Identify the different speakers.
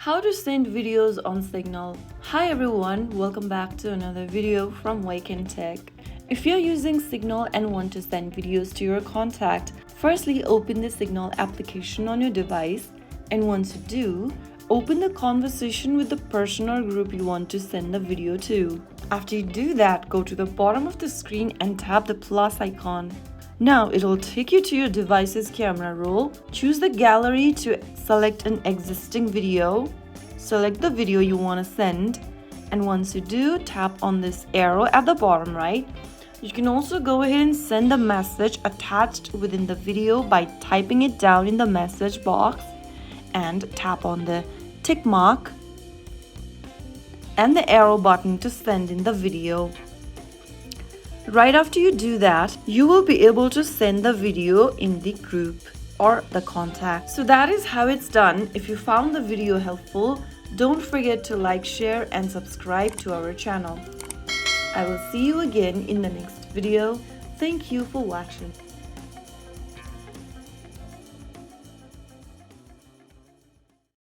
Speaker 1: How to send videos on Signal. Hi everyone, welcome back to another video from Wake&Tech. If you're using Signal and want to send videos to your contact, firstly open the Signal application on your device, and once you do, open the conversation with the person or group you want to send the video to. After you do that, go to the bottom of the screen and tap the plus icon. Now it'll take you to your device's camera roll. Choose the gallery to select an existing video. Select the video you want to send, and once you do, tap on this arrow at the bottom right. You can also go ahead and send the message attached within the video by typing it down in the message box and tap on the tick mark and the arrow button to send in the video. Right after you do that, you will be able to send the video in the group or the contact. So that is how it's done. If you found the video helpful, don't forget to like, share and subscribe to our channel. I will see you again in the next video. Thank you for watching.